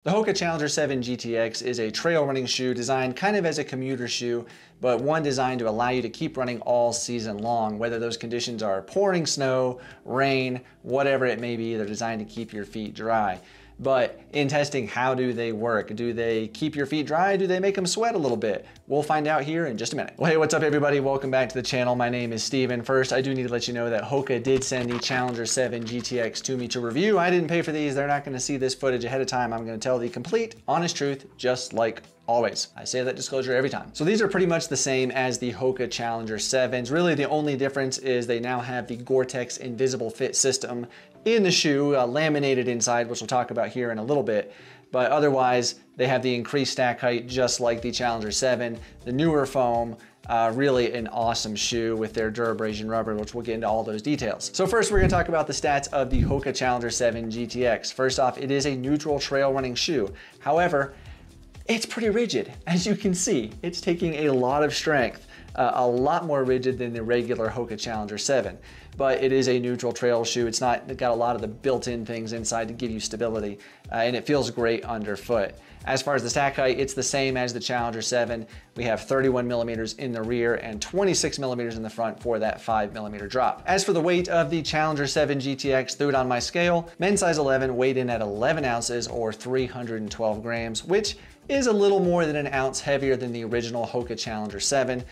The Hoka Challenger 7 GTX is a trail running shoe designed kind of as a commuter shoe, but one designed to allow you to keep running all season long, whether those conditions are pouring snow, rain, whatever it may be. They're designed to keep your feet dry. But in testing, how do they work? Do they keep your feet dry? Do they make them sweat a little bit? We'll find out here in just a minute. Well, hey, what's up everybody? Welcome back to the channel. My name is Steven. First, I do need to let you know that Hoka did send the Challenger 7 GTX to me to review. I didn't pay for these. They're not gonna see this footage ahead of time. I'm gonna tell the complete, honest truth, just like always. I say that disclosure every time. So these are pretty much the same as the Hoka Challenger 7s. Really, the only difference is they now have the Gore-Tex Invisible Fit system in the shoe, laminated inside, which we'll talk about here in a little bit. But otherwise, they have the increased stack height just like the Challenger 7, the newer foam, really an awesome shoe with their Durabrasion rubber, which we'll get into all those details. So first, we're gonna talk about the stats of the Hoka Challenger 7 GTX. First off, it is a neutral trail running shoe. However, it's pretty rigid. As you can see, it's taking a lot of strength, a lot more rigid than the regular Hoka Challenger 7. But it is a neutral trail shoe. It's not got a lot of the built-in things inside to give you stability, and it feels great underfoot. As far as the stack height, it's the same as the Challenger 7. We have 31 millimeters in the rear and 26 millimeters in the front for that 5 mm drop. As for the weight of the Challenger 7 GTX, threw it on my scale. Men's size 11 weighed in at 11 ounces or 312 grams, which is a little more than an ounce heavier than the original Hoka Challenger 7.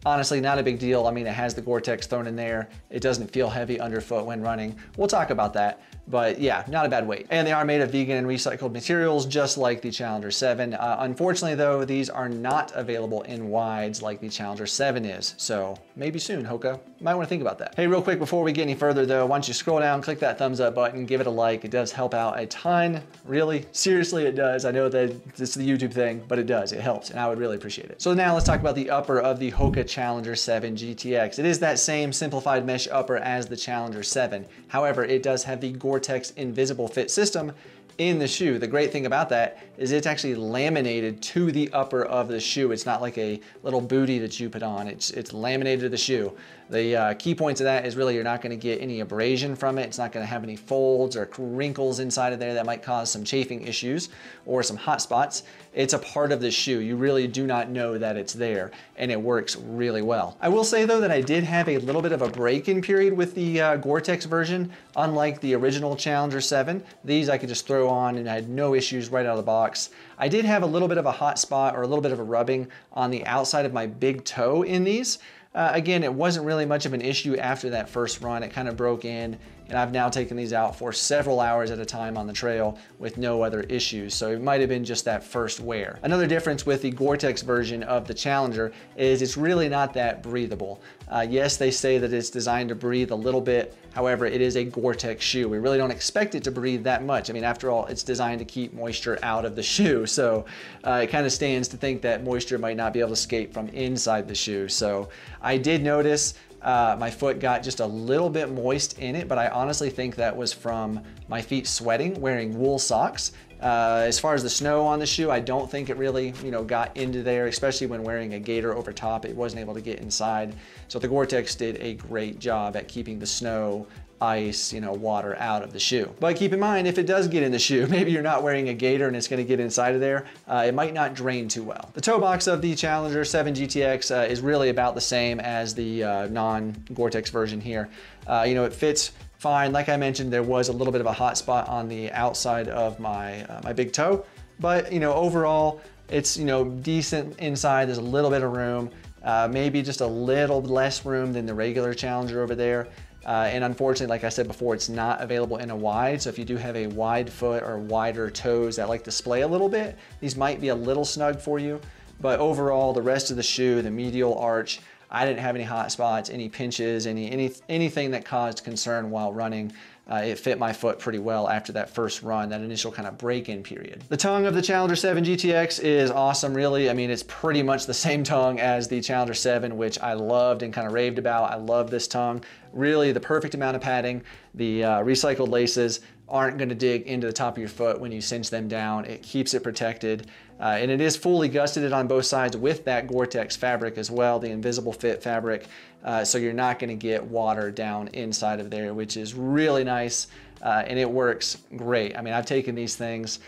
Honestly, not a big deal. I mean, it has the Gore-Tex thrown in there. It doesn't feel heavy underfoot when running. We'll talk about that, but yeah, not a bad weight. And they are made of vegan and recycled materials, just like the Challenger 7. Unfortunately though, these are not available in wides like the Challenger 7 is. So maybe soon, Hoka. Might wanna think about that. Hey, real quick, before we get any further though, why don't you scroll down, click that thumbs up button, give it a like. It does help out a ton. Really, seriously, it does. I know that it's the YouTube thing, but it does, it helps, and I would really appreciate it. So now let's talk about the upper of the Hoka Challenger 7 GTX. It is that same simplified mesh upper as the Challenger 7. However, it does have the Gore-Tex Invisible Fit system in the shoe. The great thing about that is it's actually laminated to the upper of the shoe. It's not like a little bootie that you put on. It's laminated to the shoe. The key points of that is really you're not going to get any abrasion from it. It's not going to have any folds or wrinkles inside of there that might cause some chafing issues or some hot spots. It's a part of the shoe. You really do not know that it's there, and it works really well. I will say though that I did have a little bit of a break-in period with the Gore-Tex version. Unlike the original Challenger 7, these I could just throw on and I had no issues right out of the box. I did have a little bit of a hot spot or a little bit of a rubbing on the outside of my big toe in these. Again, it wasn't really much of an issue after that first run. It kind of broke in, and I've now taken these out for several hours at a time on the trail with no other issues. So it might have been just that first wear. Another difference with the Gore-Tex version of the Challenger is it's really not that breathable. Yes, they say that it's designed to breathe a little bit. However, it is a Gore-Tex shoe. We really don't expect it to breathe that much. I mean, after all, it's designed to keep moisture out of the shoe. So it kind of stands to think that moisture might not be able to escape from inside the shoe. So I did notice my foot got just a little bit moist in it, but I honestly think that was from my feet sweating wearing wool socks. As far as the snow on the shoe, I don't think it really, got into there, especially when wearing a gaiter over top. It wasn't able to get inside. So the Gore-Tex did a great job at keeping the snow, ice, water out of the shoe. But keep in mind, if it does get in the shoe, maybe you're not wearing a gaiter and it's gonna get inside of there, it might not drain too well. The toe box of the Challenger 7 GTX is really about the same as the non-Gore-Tex version here. It fits fine. Like I mentioned, there was a little bit of a hot spot on the outside of my my big toe, but overall, it's decent inside. There's a little bit of room, maybe just a little less room than the regular Challenger over there. And unfortunately, like I said before, it's not available in a wide. So if you do have a wide foot or wider toes that like to splay a little bit, these might be a little snug for you. But overall, the rest of the shoe, the medial arch, I didn't have any hot spots, any pinches, anything that caused concern while running. It fit my foot pretty well after that first run, that initial kind of break-in period. The tongue of the Challenger 7 GTX is awesome, really. I mean, it's pretty much the same tongue as the Challenger 7, which I loved and kind of raved about. I love this tongue. Really the perfect amount of padding. The recycled laces aren't going to dig into the top of your foot when you cinch them down. It keeps it protected. And it is fully gusseted on both sides with that Gore-Tex fabric as well, the Invisible Fit fabric. So you're not going to get water down inside of there, which is really nice. And it works great. I mean, I've taken these things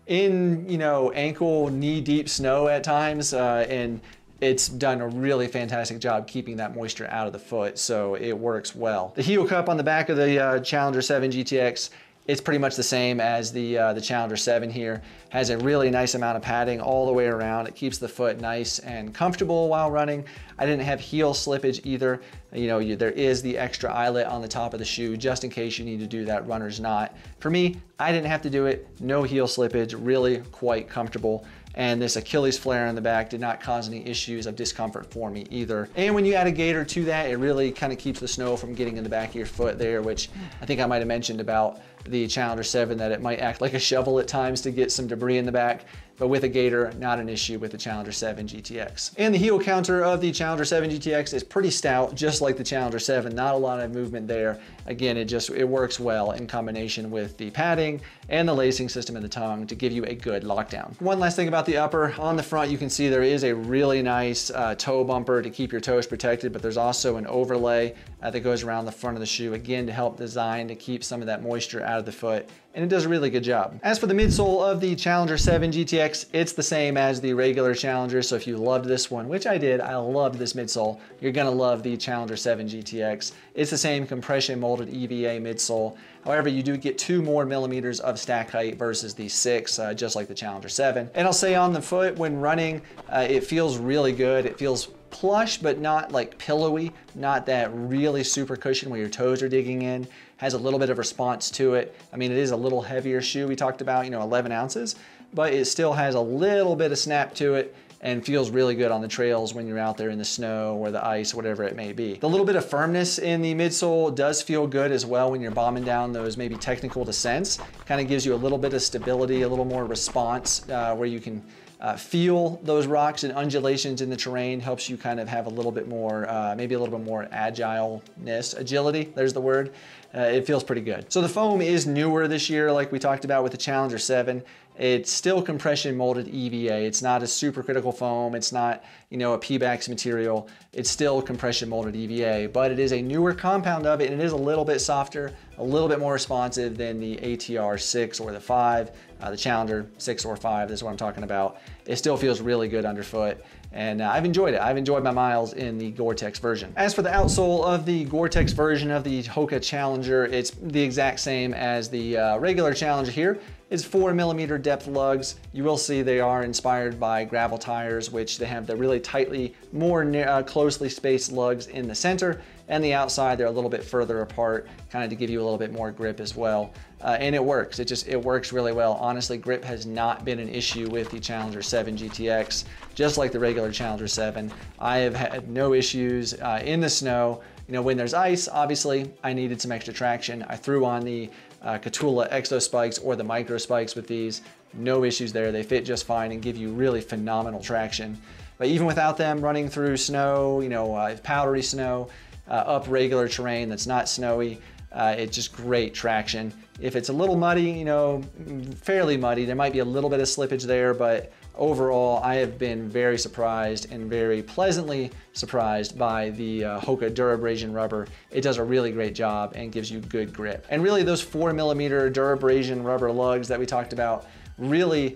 in, you know, ankle, knee deep snow at times, and it's done a really fantastic job keeping that moisture out of the foot, so it works well. The heel cup on the back of the Challenger 7 GTX, it's pretty much the same as the Challenger 7 here. Has a really nice amount of padding all the way around. It keeps the foot nice and comfortable while running. I didn't have heel slippage either. You know, there is the extra eyelet on the top of the shoe just in case you need to do that runner's knot. For me, I didn't have to do it. No heel slippage, really quite comfortable. And this Achilles flare on the back did not cause any issues of discomfort for me either. And when you add a gaiter to that, it really kind of keeps the snow from getting in the back of your foot there, which I think I might have mentioned about the Challenger 7, that it might act like a shovel at times to get some debris in the back. But with a gaiter, not an issue with the Challenger 7 GTX. And the heel counter of the Challenger 7 GTX is pretty stout, just like the Challenger 7. Not a lot of movement there. Again, it works well in combination with the padding and the lacing system in the tongue to give you a good lockdown. One last thing about the upper. On the front, you can see there is a really nice toe bumper to keep your toes protected, but there's also an overlay that goes around the front of the shoe, again, to help design to keep some of that moisture out of the foot. And it does a really good job. As for the midsole of the Challenger 7 GTX, it's the same as the regular Challenger. So if you loved this one, which I did, I loved this midsole, you're gonna love the Challenger 7 GTX. It's the same compression molded EVA midsole. However, you do get 2 more millimeters of stack height versus the 6, just like the Challenger 7. And I'll say on the foot, when running, it feels really good. It feels plush, but not like pillowy, not that really super cushion where your toes are digging in. Has a little bit of response to it. I mean, it is a little heavier shoe. We talked about, you know, 11 ounces, but it still has a little bit of snap to it and feels really good on the trails when you're out there in the snow or the ice, whatever it may be. The little bit of firmness in the midsole does feel good as well when you're bombing down those maybe technical descents. Kind of gives you a little bit of stability, a little more response where you can feel those rocks and undulations in the terrain. Helps you kind of have a little bit more, maybe a little bit more agility, there's the word. It feels pretty good. So the foam is newer this year, like we talked about with the Challenger 7. It's still compression molded EVA. It's not a supercritical foam. It's not, you know, a Pebax material. It's still compression molded EVA, but it is a newer compound of it, and it is a little bit softer, a little bit more responsive than the ATR 6 or the 5, the Challenger 6 or 5, this is what I'm talking about. It still feels really good underfoot, and I've enjoyed it. I've enjoyed my miles in the Gore-Tex version. As for the outsole of the Gore-Tex version of the Hoka Challenger, it's the exact same as the regular Challenger here. It's 4mm depth lugs. You will see they are inspired by gravel tires, which they have the really tightly, more closely spaced lugs in the center, and the outside they're a little bit further apart, kind of to give you a little bit more grip as well. And it works. It works really well. Honestly, grip has not been an issue with the Challenger 7 GTX, just like the regular Challenger 7. I have had no issues in the snow. You know, when there's ice, obviously, I needed some extra traction. I threw on the Kahtoola Exo Spikes or the Micro Spikes with these. No issues there. They fit just fine and give you really phenomenal traction. But even without them, running through snow, you know, powdery snow, up regular terrain that's not snowy, it's just great traction. If it's a little muddy, you know, fairly muddy, there might be a little bit of slippage there, but overall, I have been very surprised and very pleasantly surprised by the Hoka Durabrasion rubber. It does a really great job and gives you good grip. And really those 4mm Durabrasion rubber lugs that we talked about really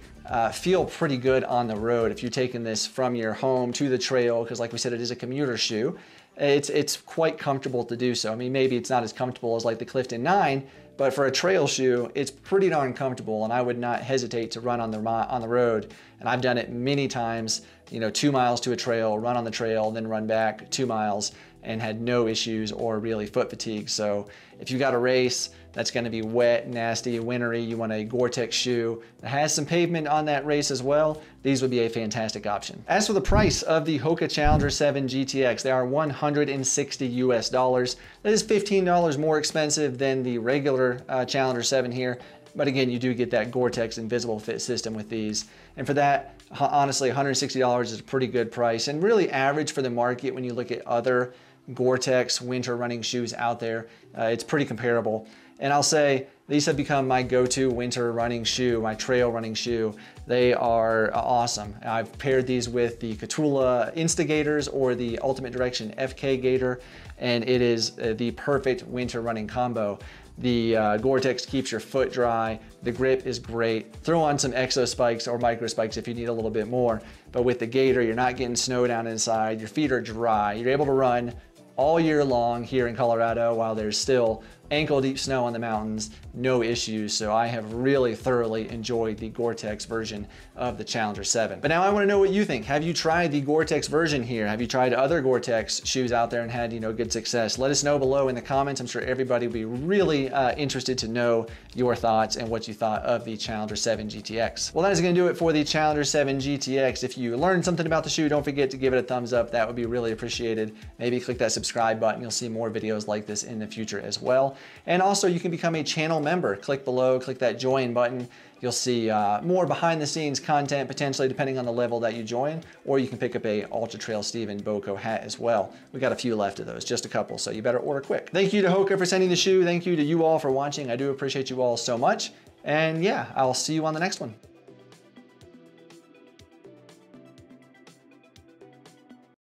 feel pretty good on the road if you're taking this from your home to the trail, because like we said, it is a commuter shoe. It's quite comfortable to do so. I mean, maybe it's not as comfortable as like the Clifton 9, but for a trail shoe, it's pretty darn comfortable, and I would not hesitate to run on the road. And I've done it many times, you know, 2 miles to a trail, run on the trail, then run back 2 miles, and had no issues or really foot fatigue. So if you got a race that's gonna be wet, nasty, wintry, you want a Gore-Tex shoe that has some pavement on that race as well, these would be a fantastic option. As for the price of the Hoka Challenger 7 GTX, they are $160 US. That is $15 more expensive than the regular Challenger 7 here. But again, you do get that Gore-Tex Invisible Fit system with these. And for that, honestly, $160 is a pretty good price and really average for the market when you look at other Gore-Tex winter running shoes out there. It's pretty comparable. And I'll say these have become my go-to winter running shoe, my trail running shoe. They are awesome. I've paired these with the Kahtoola Instigators or the Ultimate Direction FK Gator, and it is the perfect winter running combo. The Gore-Tex keeps your foot dry. The grip is great. Throw on some exo spikes or micro spikes if you need a little bit more. But with the Gator, you're not getting snow down inside. Your feet are dry. You're able to run all year long here in Colorado while there's still ankle deep snow on the mountains, no issues. So I have really thoroughly enjoyed the Gore-Tex version of the Challenger 7. But now I want to know what you think. Have you tried the Gore-Tex version here? Have you tried other Gore-Tex shoes out there and had, good success? Let us know below in the comments. I'm sure everybody will be really interested to know your thoughts and what you thought of the Challenger 7 GTX. Well, that is going to do it for the Challenger 7 GTX. If you learned something about the shoe, don't forget to give it a thumbs up. That would be really appreciated. Maybe click that subscribe button. You'll see more videos like this in the future as well. And also you can become a channel member. Click below, click that join button. You'll see more behind the scenes content potentially depending on the level that you join, or you can pick up a Ultra Trail Steven Boco hat as well. We got a few left of those, just a couple, so you better order quick. Thank you to Hoka for sending the shoe. Thank you to you all for watching. I do appreciate you all so much. And yeah, I'll see you on the next one.